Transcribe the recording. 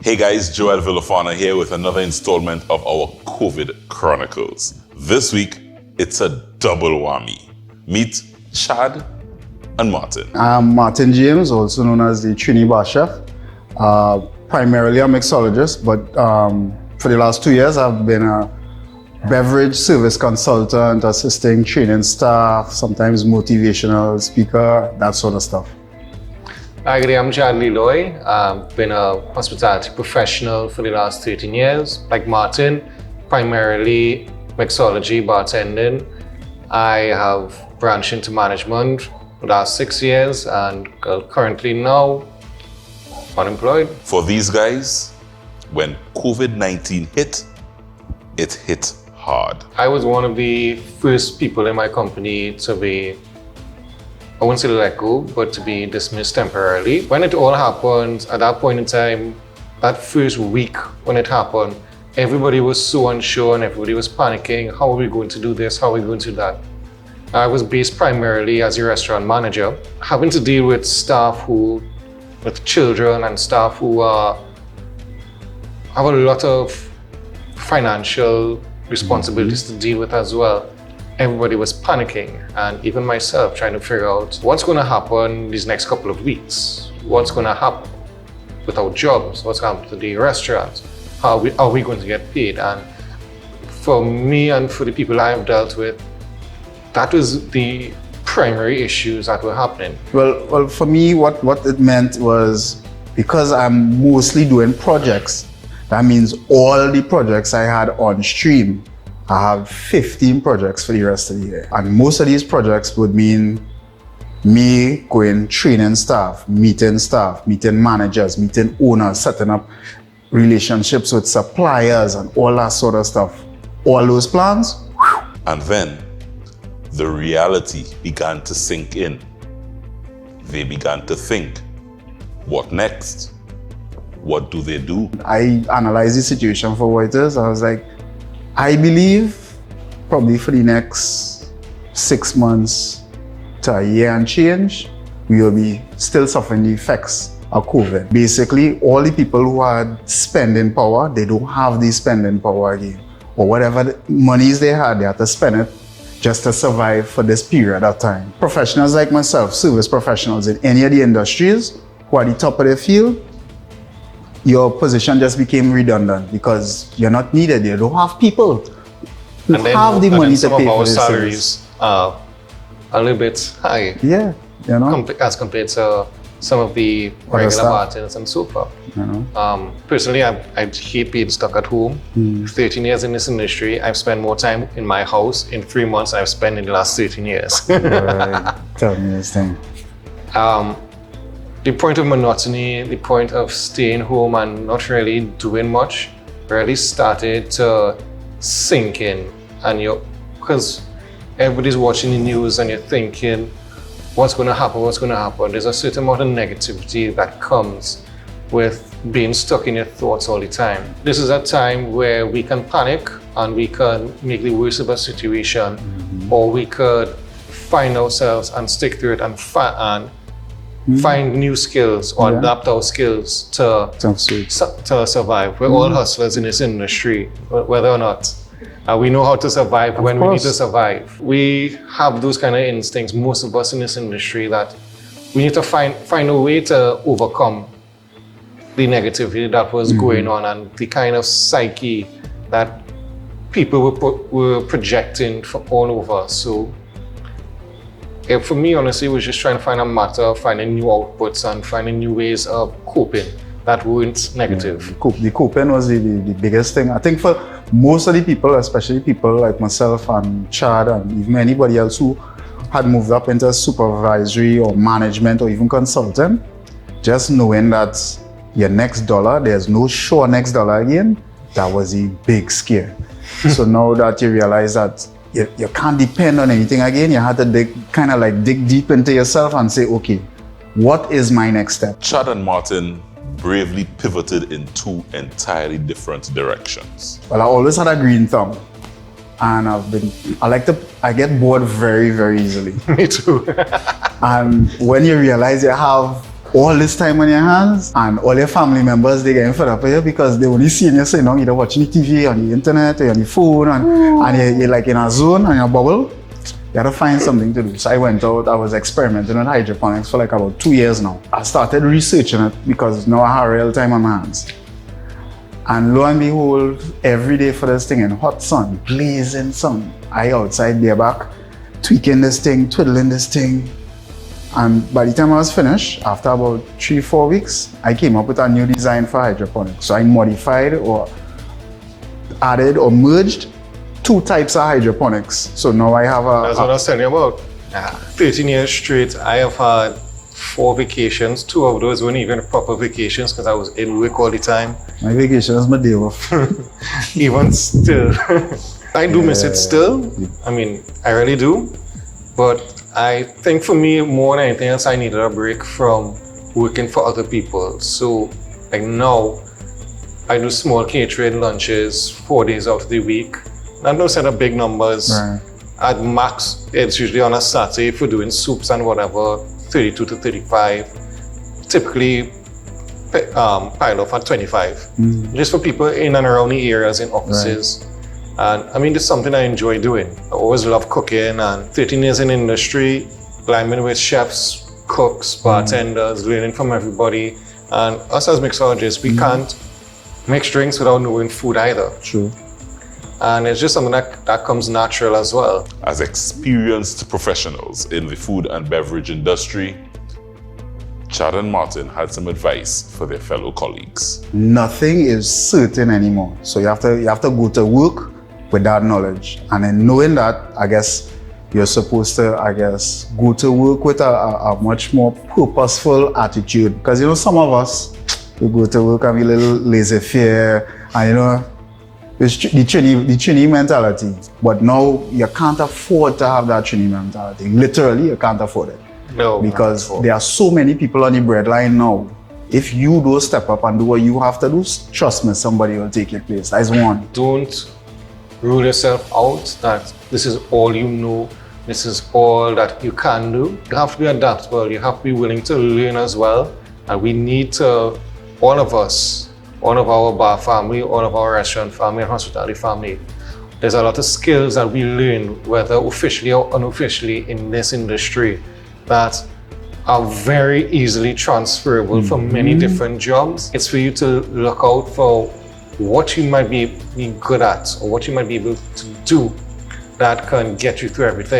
Hey guys, Joel Villafana here with another installment of our COVID Chronicles. This week, it's a double whammy. Meet Chad and Martin. I'm Martin James, also known as the Trini Bar Chef. Primarily a mixologist, but for the last 2 years, I've been a beverage service consultant, assisting training staff, sometimes motivational speaker, that sort of stuff. Hi, I'm Chad Leloy. I've been a hospitality professional for the last 13 years. Like Martin, primarily mixology, bartending. I have branched into management for the last 6 years and currently now unemployed. For these guys, when COVID-19 hit, it hit hard. I was one of the first people in my company to be, I wouldn't say let go, but to be dismissed temporarily. When it all happened, at that point in time, that first week when it happened, everybody was so unsure and everybody was panicking. How are we going to do this? How are we going to do that? I was based primarily as a restaurant manager, having to deal with staff with children and staff who have a lot of financial responsibilities to deal with as well. Everybody was panicking, and even myself trying to figure out what's going to happen these next couple of weeks. What's going to happen with our jobs? What's going to happen to the restaurants? How are we going to get paid? And for me and for the people I've dealt with, that was the primary issues that were happening. Well, for me, what it meant was, because I'm mostly doing projects, that means all the projects I had on stream, I have 15 projects for the rest of the year. And most of these projects would mean me going training staff, meeting managers, meeting owners, setting up relationships with suppliers and all that sort of stuff. All those plans. Whew. And then the reality began to sink in. They began to think, what next? What do they do? I analyzed the situation for what it is. I was like, I believe probably for the next 6 months to a year and change, we will be still suffering the effects of COVID. Basically, all the people who had spending power, they don't have the spending power again. Or whatever the monies they had to spend it just to survive for this period of time. Professionals like myself, service professionals in any of the industries who are at the top of their field, your position just became redundant because you're not needed. You don't have people who have the money to pay for this salaries are a little bit high. Yeah, you know, as compared to some of the regular bartenders and so forth. You know. Personally, I hate being stuck at home. 13 years in this industry, I've spent more time in my house in 3 months than I've spent in the last 13 years. Right. Tell me this thing. The point of monotony, the point of staying home and not really doing much, really started to sink in. And because everybody's watching the news and you're thinking, what's going to happen, what's going to happen? There's a certain amount of negativity that comes with being stuck in your thoughts all the time. This is a time where we can panic and we can make the worst of a situation, or we could find ourselves and stick through it and find new skills or adapt our skills to survive. We're all hustlers in this industry, whether or not. We know how to survive when we need to survive. We have those kind of instincts, most of us in this industry, that we need to find a way to overcome the negativity that was going on and the kind of psyche that people were projecting from all over. So for me, honestly, it was just trying to find a matter of finding new outputs and finding new ways of coping that weren't negative. The coping was the biggest thing. I think for most of the people, especially people like myself and Chad and even anybody else who had moved up into supervisory or management or even consultant, just knowing that your next dollar, there's no sure next dollar again, that was a big scare. So now that you realize that you can't depend on anything again, you had to dig deep into yourself and say, okay, what is my next step? Chad and Martin bravely pivoted in two entirely different directions. Well, I always had a green thumb, and I get bored very, very easily. Me too. And when you realize you have all this time on your hands, and all your family members, they getting fed up with you because they only seeing you sitting down either watching the TV, on the internet, or on the phone, and you're like in a zone, and a bubble. You gotta find something to do. So I went out, I was experimenting with hydroponics for like about 2 years now. I started researching it because now I have real time on my hands. And lo and behold, every day for this thing in hot sun, blazing sun, I outside there back, tweaking this thing, twiddling this thing. And by the time I was finished, after about 3-4 weeks, I came up with a new design for hydroponics. So I modified or added or merged 2 types of hydroponics. So now I have a... That's what I was telling you about. 13 years straight, I have had 4 vacations. 2 of those weren't even proper vacations because I was in work all the time. My vacation is my day off. Even still. I do miss it still. I mean, I really do. But I think for me, more than anything else, I needed a break from working for other people. So like now, I do small catering lunches 4 days out of the week. I don't set up big numbers. Right. At max, it's usually on a Saturday for doing soups and whatever, 32 to 35. Typically, pile off at 25. Just for people in and around the areas in offices. Right. And I mean, it's something I enjoy doing. I always love cooking, and 13 years in industry, climbing with chefs, cooks, bartenders, learning from everybody. And us as mixologists, we can't mix drinks without knowing food either. True. And it's just something that comes natural as well. As experienced professionals in the food and beverage industry, Chad and Martin had some advice for their fellow colleagues. Nothing is certain anymore. So you have to go to work with that knowledge. And in knowing that, I guess you're supposed to, go to work with a much more purposeful attitude. Because, some of us, we go to work and be a little laissez-faire, and, it's the Trini mentality. But now you can't afford to have that Trini mentality. Literally, you can't afford it. No. Because there are so many people on the breadline now. If you don't step up and do what you have to do, trust me, somebody will take your place. That's one. Don't rule yourself out that this is all you know, this is all that you can do. You have to be adaptable, you have to be willing to learn as well. And we need to, all of us, all of our bar family, all of our restaurant family and hospitality family, there's a lot of skills that we learn, whether officially or unofficially in this industry, that are very easily transferable from many different jobs. It's for you to look out for what you might be good at or what you might be able to do that can get you through everything.